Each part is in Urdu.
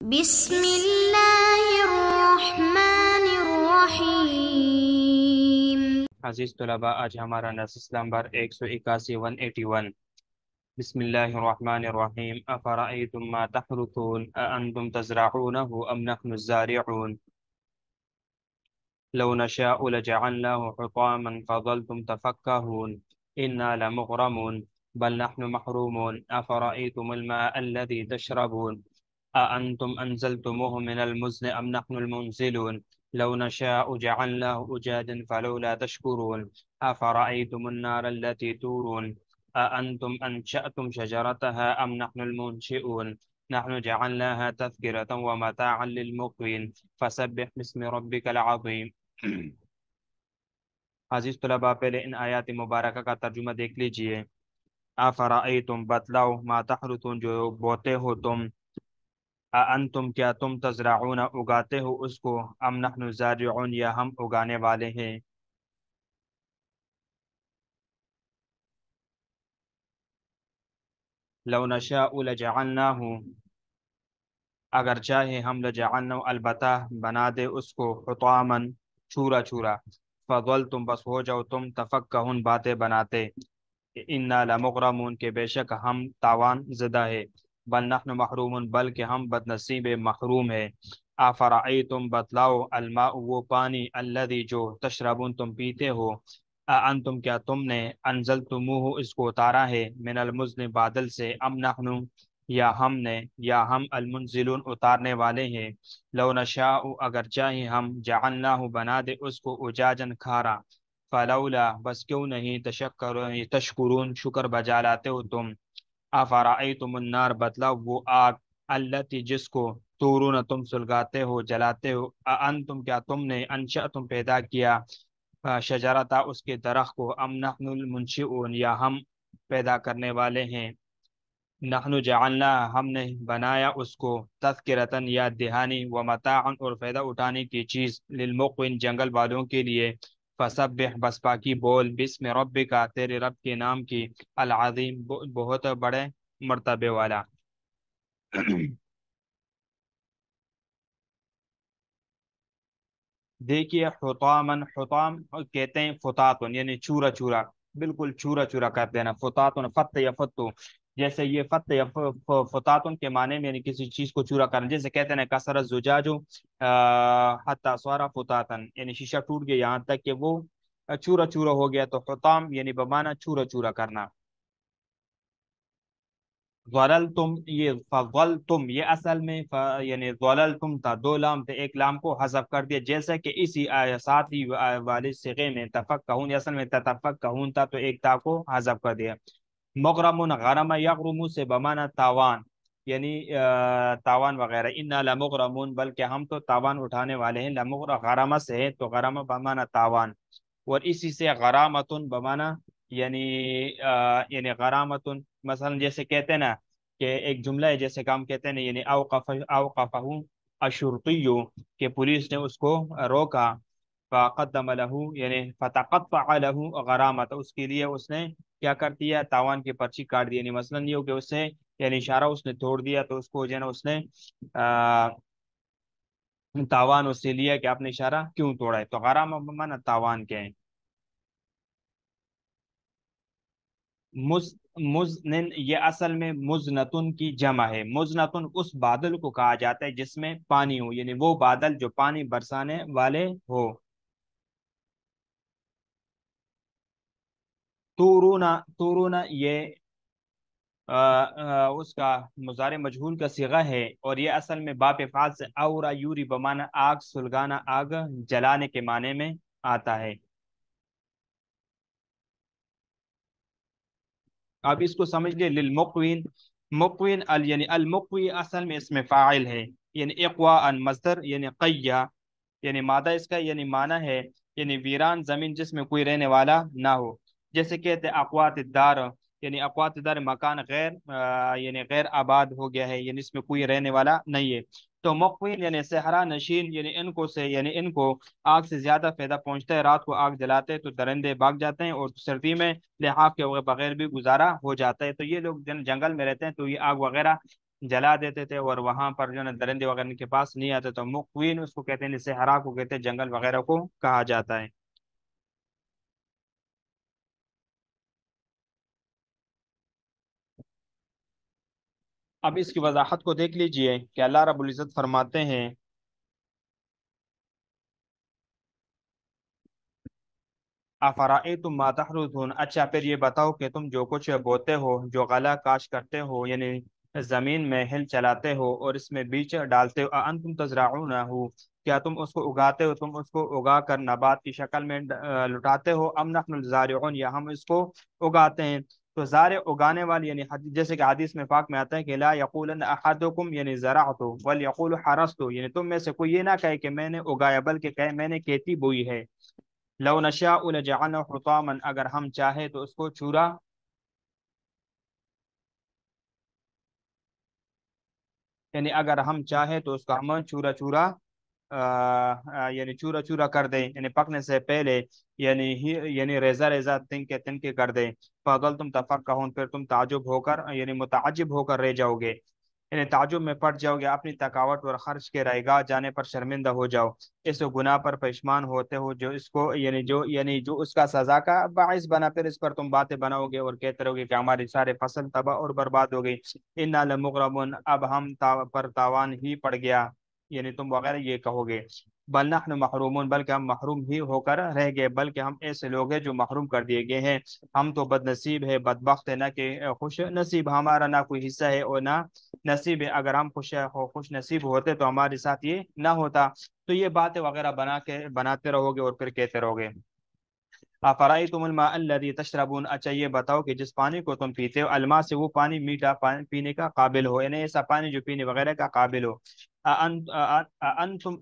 بسم اللہ الرحمن الرحیم۔ عزیز طلباء، آج ہمارا نص نمبر 181 181۔ بسم اللہ الرحمن الرحیم۔ افرأیتم ما تحرثون اانتم تزرعونه ام نحن الزارعون لو نشاء لجعلناه حطاما فظلتم تفكهون انا لمغرمون بل نحن محرومون افرأیتم الماء الذي تشربون أأنتم أنزلتموه من المزن أم نحن المنزلون لو نشاء جعلناه أجاجا فلولا تشكرون أفرأيتم النار التي تورون أأنتم أنشأتم شجرتها أم نحن المنشئون نحن جعلناها تذكرة ومتاعا للمقوين فسبح باسم ربك العظيم۔ عزیز طلباء، پہلے ان آیات مبارکہ کا ترجمہ دیکھ لیجئے۔ افرأیتم، بتلاؤ، ما تحرثون، جو بوتے ہو تم، انتم، کیا تم، تزرعون، اگاتے ہو اس کو، ام نحن زارعون، یا ہم اگانے والے ہیں۔ لو نشاء لجعلناه، اگر چاہے ہم، لجعلناه، البتہ بنا دے اس کو، حطاما، چورا چورا، فضلتم، بس ہو جاؤ تم، تفکہون، باتیں بناتے، انا لمغرمون، کہ بے شک ہم تاوان زدہ ہے، بل نحن محرومون، بلکہ ہم بد نصیب محروم ہے۔ افرأیتم، بتلاؤ، الماء، وہ پانی، الذی، جو، تشربون، تم پیتے ہو، انتم، کیا تم نے، انزلتموہ، اس کو اتارا ہے، من المزن، بادل سے، ام نحن، یا ہم نے، یا ہم، المنزلون، اتارنے والے ہیں۔ لو نشاء، اگر چاہے ہم، جعلناہ، بنا دے اس کو، اجاجن، کھارا، فلولا، بس کیوں نہیں، تشکرون، شکر بجا لاتے ہو تم۔ افرأیتم النار، بتلاؤ وہ آگ، التی، جس کو، تورون، تم سلگاتے ہو، جلاتے ہو، انتم، کیا تم نے، انشأتم، پیدا کیا، شجرتا، اس کے درخت کو، ام نحن المنشئون، یا ہم پیدا کرنے والے ہیں۔ نحن جعلنا، ہم نے بنایا اس کو، تذکرتن، یاد دہانی، و متاعا، اور فائدہ اٹھانے کی چیز، للمقوین، جنگل والوں کے لیے۔ فسبح، بس پاکی بول، بسم ربک، تیرے رب کے نام کی، العظیم، بہت بڑے مرتبے والا۔ دیکھیے، حطامن، حطام کہتے ہیں فطاتن، یعنی چورا چورا، بالکل چورا چورا کر دینا، فطاتن، فت یا فتو، جیسے یہ فت یا فطاتن کے معنی میں، یعنی کسی چیز کو چورا کرنا، جیسے کہتے ہیں کسر الزجاج حتی صار فطاتن، یعنی شیشہ ٹوٹ گیا یہاں تک کہ وہ چورا چورا ہو گیا، تو حطام یعنی بمانا چورا چورا کرنا۔ ضللتم، یہ فضلتم، یہ اصل میں یعنی ضللتم تھا، دو لام تھے، ایک لام کو حذف کر دیا، جیسا کہ اسی ساتھ ہی والے صیغے میں تفکہون، اصل میں تتفکہون تھا، تو ایک تا کو حذف کر دیا۔ مغرمون، غرم یغرم سے بمانا تاوان، یعنی تاوان وغیرہ، انا لمغرمون، بلکہ ہم تو تاوان اٹھانے والے ہیں، غرم سے ہے تو غرم بمانا تاوان، اور اسی سے غرامتن بمانا، یعنی یعنی غرامتن، مثلا جیسے کہتے ہیں نا کہ ایک جملہ ہے، جیسے کہ ہم کہتے ہیں نا، یعنی اوقفہ الشرطی، کہ پولیس نے اس کو روکا، فقدم له، یعنی فتقطع له غرامت، اس کے لیے اس نے کیا کر دیا، تاوان کی پرچی کاٹ دی، یعنی مثلا یہ ہو کہ اس سے، یعنی اشارہ اس نے توڑ دیا، تو اس کو جو ہے نا اس نے تاوان اس سے لیا کہ آپ نے اشارہ کیوں توڑا ہے، تو غرامہ بمانا تاوان کے ہیں۔ مزنن، یہ اصل میں مزنتن کی جمع ہے، مزنتن اس بادل کو کہا جاتا ہے جس میں پانی ہو، یعنی وہ بادل جو پانی برسانے والے ہو۔ تورونا، تورونا، یہ اس کا مضارع مجہول کا صیغہ ہے، اور یہ اصل میں باپ فعال سے اورا یوری بمانا آگ سلگانا، آگ جلانے کے معنی میں آتا ہے۔ اب اس کو سمجھ لیں، للمقوین، مقوین، یعنی المقوی اصل میں اس میں فاعل ہے، یعنی اقوا ان مصدر، یعنی قیا، یعنی مادہ اس کا یعنی معنی ہے، یعنی ویران زمین جس میں کوئی رہنے والا نہ ہو، جیسے کہتے ہیں اقوات الدار، یعنی اقوات الدار، مکان غیر یعنی غیر آباد ہو گیا ہے، یعنی اس میں کوئی رہنے والا نہیں ہے۔ تو مقوین یعنی صحرا نشین، یعنی ان کو سے، یعنی ان کو آگ سے زیادہ فائدہ پہنچتا ہے، رات کو آگ جلاتے ہیں تو درندے بھاگ جاتے ہیں، اور سردی میں لحاف کے بغیر بھی گزارا ہو جاتا ہے، تو یہ لوگ جنگل میں رہتے ہیں تو یہ آگ وغیرہ جلا دیتے تھے، اور وہاں پر جو ہے نا درندے وغیرہ ان کے پاس نہیں آتے، تو مقوین اس کو کہتے ہیں، صحرا کو کہتے ہیں، جنگل وغیرہ کو کہا جاتا ہے۔ اب اس کی وضاحت کو دیکھ لیجئے کہ اللہ رب العزت فرماتے ہیں، افرائیتم ما تحرثون، اچھا پھر یہ بتاؤ کہ تم جو کچھ بوتے ہو، جو غلہ کاش کرتے ہو، یعنی زمین میں ہل چلاتے ہو اور اس میں بیج ڈالتے ہو، انتم تزرعونہ، کیا تم اس کو اگاتے ہو، تم اس کو اگا کر نبات کی شکل میں لٹاتے ہو، ام نحن الزارعون، یا ہم اس کو اگاتے ہیں؟ تو زارع اگانے والی، یعنی جیسے کہ حدیث میں پاک میں آتا ہے کہ لا یقولن احدکم یعنی زرعت ولیقول حرثت، یعنی تم میں سے کوئی یہ نہ کہے کہ میں نے اگایا، بلکہ کہے میں نے کھیتی بوئی ہے۔ لو نشاء لجعلناه حطاما، اگر ہم چاہے تو اس کو چورا، یعنی اگر ہم چاہے تو اس کا ہم چورا چورا یعنی چورا چورا کر دیں، یعنی پکنے سے پہلے، یعنی یعنی ریزہ ریزہ تنکے تنکے کر دیں، فضل تم تفقہون، پھر تم تعجب ہو کر، یعنی متعجب ہو کر رہ جاؤ گے، یعنی تعجب میں پڑ جاؤ گے، اپنی تھکاوٹ اور خرچ کے رائے گاہ جانے پر شرمندہ ہو جاؤ، اس گناہ پر پشمان ہوتے ہو جو اس کو، یعنی جو اس کا سزا کا باعث بنا، پھر اس پر تم باتیں بناؤ گے اور کہتے رہو گے کہ ہماری سارے فصل تباہ اور برباد ہو گئی، انا لمغرمون، اب ہم پر تاوان ہی پڑ گیا، یعنی تم وغیرہ یہ کہو گے، بل نحن محرومون، بلکہ ہم محروم ہی ہو کر رہ گئے، بلکہ ہم ایسے لوگ ہیں جو محروم کر دیے گئے ہیں، ہم تو بد نصیب ہے، بدبخت ہے، نہ کہ خوش نصیب، ہمارا نہ کوئی حصہ ہے اور نہ نصیب ہے، اگر ہم خوش نصیب ہوتے تو ہمارے ساتھ یہ نہ ہوتا۔ تو یہ باتیں وغیرہ بناتے رہو گے اور پھر کہتے رہو گے۔ افرائیتم الماء الذی تشربون، اچھا یہ بتاؤ کہ جس پانی کو تم پیتے ہو، الماء سے وہ پانی میٹھا پانی پینے کا قابل ہو، یعنی ایسا پانی جو پینے وغیرہ کا قابل ہو، انتم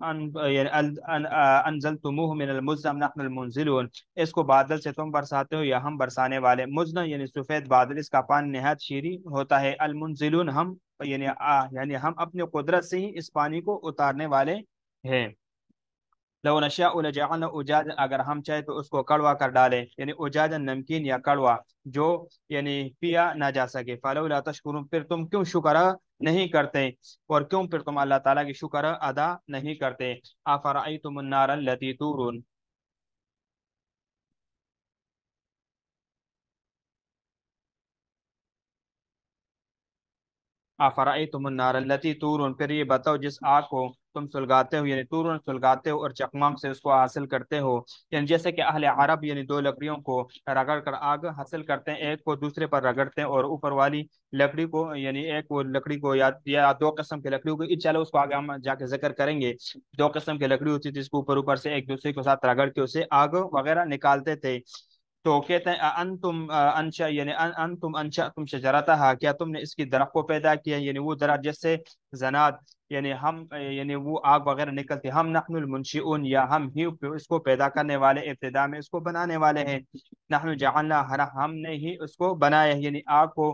انزلتموه من المزن ام نحن المنزلون، اس کو بادل سے تم برساتے ہو یا ہم برسانے والے، مزن یعنی سفید بادل، اس کا پانی نہایت شیریں ہوتا ہے، المنزلون ہم، یعنی ہم اپنی قدرت سے ہی اس پانی کو اتارنے والے ہیں، لو نشاء لجعلنا اجاجا، اگر ہم چاہے تو اس کو کڑوا کر ڈالے، یعنی اجاجا نمکین یا کڑوا، جو یعنی پیا نہ جا سکے، فلولا تشکرون، پھر تم کیوں شکر نہیں کرتے، اور کیوں پھر تم اللہ تعالیٰ کی شکر ادا نہیں کرتے؟ افرأیتم النار التي تورون، افرأیتم النار التي تورون، پھر یہ بتاؤ جس آگ کو تم سلگاتے ہو، یعنی تورون سلگاتے ہو اور چکماق سے اس کو حاصل کرتے ہو، یعنی جیسے کہ اہل عرب یعنی دو لکڑیوں کو رگڑ کر آگ حاصل کرتے ہیں، ایک کو دوسرے پر رگڑتے ہیں، اور اوپر والی لکڑی کو، یعنی ایک وہ لکڑی کو، یا دو قسم کی لکڑیوں کو، چلو اس کو آگے ہم جا کے ذکر کریں گے، دو قسم کی لکڑی ہوتی تھی، اس کو اوپر اوپر سے ایک دوسرے کے ساتھ رگڑ کے اسے آگ وغیرہ نکالتے تھے، تو کہتے ہیں انتم انشا، یعنی انتم انشأتم شجرتها، کیا تم نے اس کی درخت کو پیدا کیا، یعنی وہ درخت جس سے زناد، یعنی ہم، یعنی وہ آگ وغیرہ نکلتی، ہم نحن المنشئون، یا ہم ہی اس کو پیدا کرنے والے، ابتدا میں اس کو بنانے والے ہیں، نحن جعلنا، ہم نے ہی اس کو بنایا ہے، یعنی آگ کو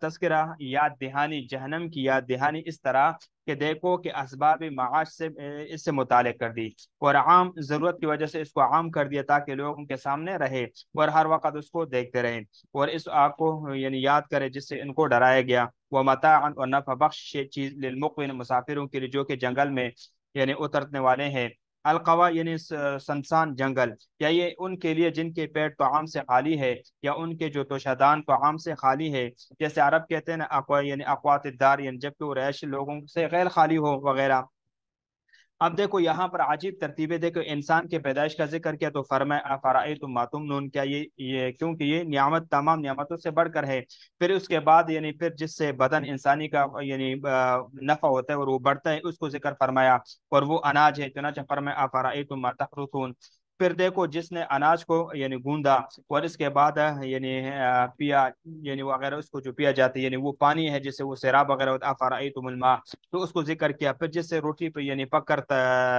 تذکرہ، یاد دہانی، جہنم کی یاد دہانی، اس طرح کہ دیکھو کہ اسباب معاش سے اس سے متعلق کر دی، اور عام ضرورت کی وجہ سے اس کو عام کر دیا تاکہ لوگ ان کے سامنے رہے اور ہر وقت اس کو دیکھتے رہیں، اور اس آگ کو یعنی یاد کرے جس سے ان کو ڈرایا گیا، وہ متاعا، اور نفع بخش چیز، للمقوین، مسافروں کے لیے جو کہ جنگل میں یعنی اترنے والے ہیں، القوا یعنی سنسان جنگل، یا یہ ان کے لیے جن کے پیٹ طعام سے خالی ہے، یا ان کے جو توشدان طعام سے خالی ہے، جیسے عرب کہتے ہیں نا یعنی اقوات الدار، یعنی جبکہ وہ رہائشی لوگوں سے غیر خالی ہو وغیرہ۔ اب دیکھو یہاں پر عجیب ترتیبیں، دیکھو انسان کے پیدائش کا ذکر کیا تو فرمایا افرأیتم ما تمنون، کیا یہ کیونکہ یہ نعمت تمام نعمتوں سے بڑھ کر ہے، پھر اس کے بعد یعنی پھر جس سے بدن انسانی کا یعنی نفع ہوتا ہے اور وہ بڑھتا ہے، اس کو ذکر فرمایا، اور وہ اناج ہے، چنانچہ فرمایا افرأیتم ما تحرثون، پھر دیکھو جس نے اناج کو یعنی گوندا اور اس کے بعد یعنی پیا، یعنی وغیرہ اس کو جو پیا جاتا ہے، یعنی وہ پانی ہے جس سے وہ سیراب وغیرہ ہوتا ہے، افرأیتم الماء، تو اس کو ذکر کیا، پھر جس سے روٹی پہ یعنی پک کر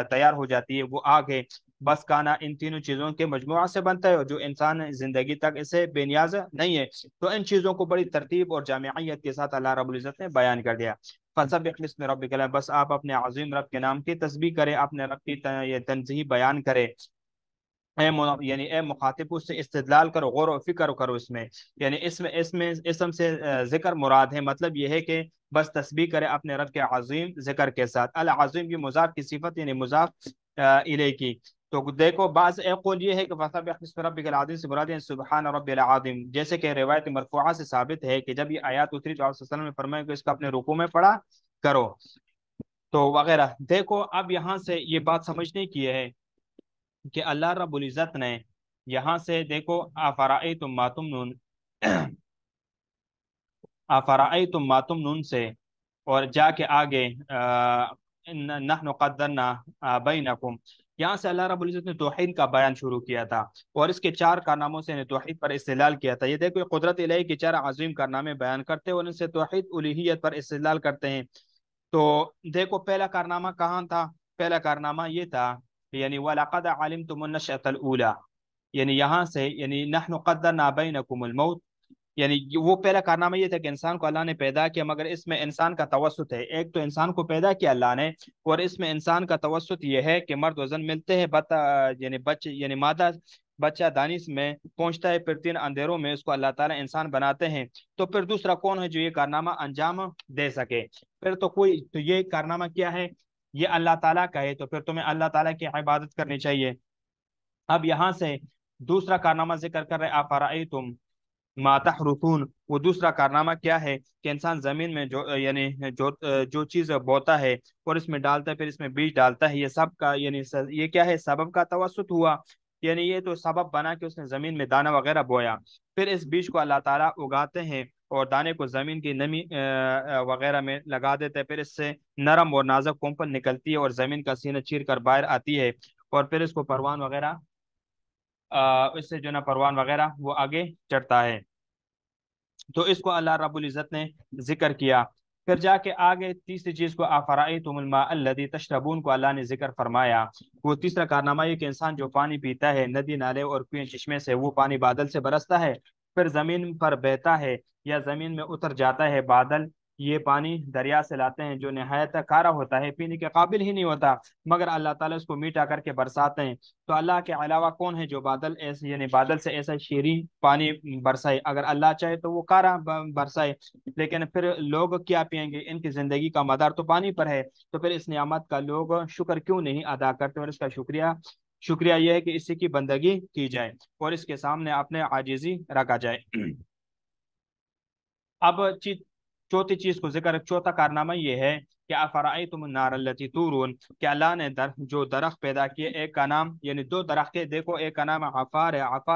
تیار ہو جاتی ہے وہ آگ ہے، بس کھانا ان تینوں چیزوں کے مجموعہ سے بنتا ہے، اور جو انسان زندگی تک اسے بے نیاز نہیں ہے، تو ان چیزوں کو بڑی ترتیب اور جامعیت کے ساتھ اللہ رب العزت نے بیان کر دیا، فسبح باسم ربک الاعلی، بس آپ اپنے عظیم رب کے نام کی تسبیح کریں، اپنے رب کی یہ تنزیہ بیان کریں، یعنی اے مخاطب اس سے استدلال کرو، غور و فکر کرو اس میں، یعنی اس میں اسم سے ذکر مراد ہے، مطلب یہ ہے کہ بس تسبیح کرے اپنے رب کے عظیم ذکر کے ساتھ۔ العظیم کی مضاف کی صفت یعنی مضاف الیہ کی۔ تو دیکھو بعض ایک قول یہ ہے کہ فسبح باسم ربک العظیم سے مراد ہے سبحان رب العظیم، جیسے کہ روایت مرفوعہ سے ثابت ہے کہ جب یہ آیات اتری تو آپ صلی اللہ علیہ وسلم نے فرمایا کہ اس کا اپنے رکوع میں پڑھا کرو تو وغیرہ۔ دیکھو اب یہاں سے یہ بات سمجھنے کی ہے کہ اللہ رب العزت نے یہاں سے دیکھو افرأیتم ما تمنون افرأیتم ما تمنون سے اور جا کے آگے نحن قدرنا بینکم، یہاں سے اللہ رب العزت نے توحید کا بیان شروع کیا تھا اور اس کے چار کارناموں سے توحید پر استدلال کیا تھا۔ یہ دیکھو یہ قدرت الہی کے چار عظیم کارنامے بیان کرتے ہیں اور ان سے توحید الوہیت پر استدلال کرتے ہیں۔ تو دیکھو پہلا کارنامہ کہاں تھا؟ پہلا کارنامہ یہ تھا یعنی وَلَقَدْ عَلِمْتُمُ النَّشْأَةَ الْأُولَى، یعنی یہاں سے یعنی نحن قدرنا بینکم الموت، یعنی وہ پہلا کارنامہ یہ تھا کہ انسان کو اللہ نے پیدا کیا، مگر اس میں انسان کا توسط ہے۔ ایک تو انسان کو پیدا کیا اللہ نے، اور اس میں انسان کا توسط یہ ہے کہ مرد و زن ملتے ہیں، یعنی مادہ بچہ دانش میں پہنچتا ہے، پھر 3 اندھیروں میں اس کو اللہ تعالیٰ انسان بناتے ہیں۔ تو پھر دوسرا کون ہے جو یہ کارنامہ انجام دے سکے؟ پھر تو یہ کارنامہ کیا ہے؟ یہ اللہ تعالیٰ کا ہے، تو پھر تمہیں اللہ تعالیٰ کی عبادت کرنی چاہیے۔ اب یہاں سے دوسرا کارنامہ ذکر کر رہے افرأیتم ما تحرثون، وہ دوسرا کارنامہ کیا ہے کہ انسان زمین میں یعنی جو چیز بوتا ہے اور اس میں ڈالتا ہے، پھر اس میں بیج ڈالتا ہے، یہ سب کا یعنی یہ کیا ہے؟ سبب کا توسط ہوا، یعنی یہ تو سبب بنا کہ اس نے زمین میں دانہ وغیرہ بویا، پھر اس بیج کو اللہ تعالیٰ اگاتے ہیں اور دانے کو زمین کی نمی وغیرہ میں لگا دیتے ہیں، پھر اس سے نرم اور نازک کونپل نکلتی ہے اور زمین کا سینہ چیر کر باہر آتی ہے، اور پھر اس کو پروان وغیرہ اس سے جو نا پروان وغیرہ وہ آگے چڑھتا ہے۔ تو اس کو اللہ رب العزت نے ذکر کیا۔ پھر جا کے آگے تیسری چیز کو افرأیتم الماء الذی تشربون کو اللہ نے ذکر فرمایا۔ وہ تیسرا کارنامہ یہ کہ انسان جو پانی پیتا ہے ندی نالے اور کنویں چشمے سے، وہ پانی بادل سے برستا ہے پھر زمین پر بہتا ہے یا زمین میں اتر جاتا ہے بادل۔ یہ پانی دریا سے لاتے ہیں جو نہایت کھارا ہوتا ہے، پینے کے قابل ہی نہیں ہوتا، مگر اللہ تعالیٰ اس کو میٹھا کر کے برساتے ہیں۔ تو اللہ کے علاوہ کون ہے جو بادل ایسے یعنی بادل سے ایسا شیریں پانی برسائے؟ اگر اللہ چاہے تو وہ کارا برسائے، لیکن پھر لوگ کیا پئیں گے؟ ان کی زندگی کا مدار تو پانی پر ہے، تو پھر اس نعمت کا لوگ شکر کیوں نہیں ادا کرتے اور اس کا شکریہ یہ ہے کہ اسی کی بندگی کی جائے اور اس کے سامنے اپنے عاجزی رکھا جائے۔ اب چوتھی چیز کو ذکر، چوتھا کارنامہ یہ ہے کہ افرأیتم النار التي تورون، کہ اللہ نے جو درخت پیدا کیے، ایک کا نام یعنی 2 درخت ہے، دیکھو ایک کا نام عفار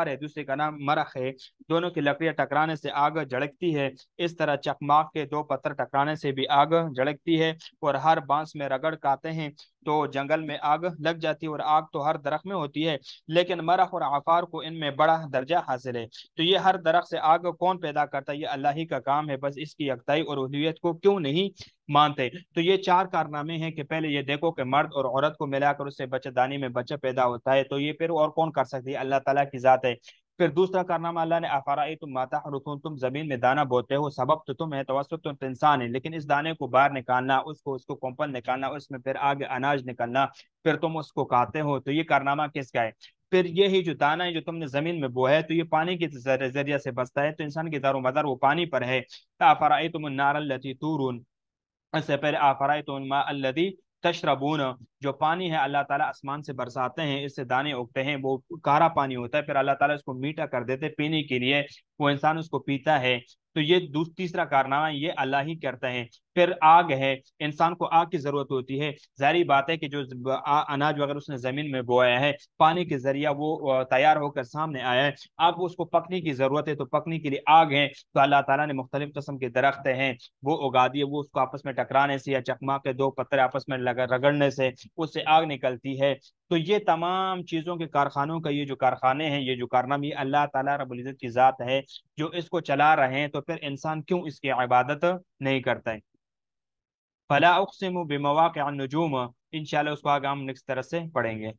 ہے، دوسرے کا نام مرخ ہے، دونوں کی لکڑیاں ٹکرانے سے آگ جھڑکتی ہے، اس طرح چکماق کے 2 پتھر ٹکرانے سے بھی آگ جھڑکتی ہے، اور ہر بانس میں رگڑ کاتے ہیں تو جنگل میں آگ لگ جاتی ہے، اور آگ تو ہر درخت میں ہوتی ہے، لیکن مرخ اور عفار کو ان میں بڑا درجہ حاصل ہے۔ تو یہ ہر درخت سے آگ کون پیدا کرتا ہے؟ یہ اللہ ہی کا کام ہے، بس اس کی یکتائی اور الوہیت کو کیوں نہیں مانتے؟ تو یہ 4 کارنامے ہیں کہ پہلے یہ دیکھو کہ مرد اور عورت کو ملا کر اس سے بچہ دانی میں بچہ پیدا ہوتا ہے، تو یہ پھر اور کون کر سکتی ہے؟ اللہ تعالیٰ کی ذات ہے۔ پھر دوسرا کارنامہ اللہ نے افرأیتم ما تحرثون، تم زمین میں دانہ بوتے ہو، سبب تو تم ہے، توسط تو انسان ہے، لیکن اس دانے کو باہر نکالنا، اس کو کمپل نکالنا، اس میں پھر آگے اناج نکلنا، پھر تم اس کو کھاتے ہو، تو یہ کارنامہ کس کا ہے؟ پھر یہی جو دانہ ہے جو تم نے زمین میں بویا ہے تو یہ پانی کے ذریعے سے بستا ہے، تو انسان کی دار و مدار وہ پانی پر ہے۔ افرأیتم النار التي تورون، اس سے پہلے افرأیتم الماء الذی تشربون، جو پانی ہے اللہ تعالیٰ آسمان سے برساتے ہیں، اس سے دانے اگتے ہیں، وہ کارا پانی ہوتا ہے، پھر اللہ تعالیٰ اس کو میٹھا کر دیتے ہیں پینے کے لیے، وہ انسان اس کو پیتا ہے۔ تو یہ تیسرا کارنامہ یہ اللہ ہی کرتا ہے۔ پھر آگ ہے، انسان کو آگ کی ضرورت ہوتی ہے، ظاہری بات ہے کہ جو اناج وغیرہ اس نے زمین میں بویا ہے، پانی کے ذریعہ وہ تیار ہو کر سامنے آیا ہے، اب اس کو پکنے کی ضرورت ہے، تو پکنے کے لیے آگ ہے، تو اللہ تعالیٰ نے مختلف قسم کے درخت ہیں وہ اگا دیے، وہ اس کو آپس میں ٹکرانے سے یا چکما کے 2 پتھر آپس میں رگڑنے سے اس سے آگ نکلتی ہے۔ تو یہ تمام چیزوں کے کارخانوں کا یہ جو کارخانے ہیں، یہ جو کارنامہ، یہ اللہ تعالیٰ رب العزت کی ذات ہے جو اس کو چلا رہے ہیں، تو پھر انسان کیوں اس کی عبادت نہیں کرتا ہے؟ فلا اقسم بمواقع النجوم، انشاءاللہ اس کو آگے ہم نیکسٹ طرح سے پڑھیں گے۔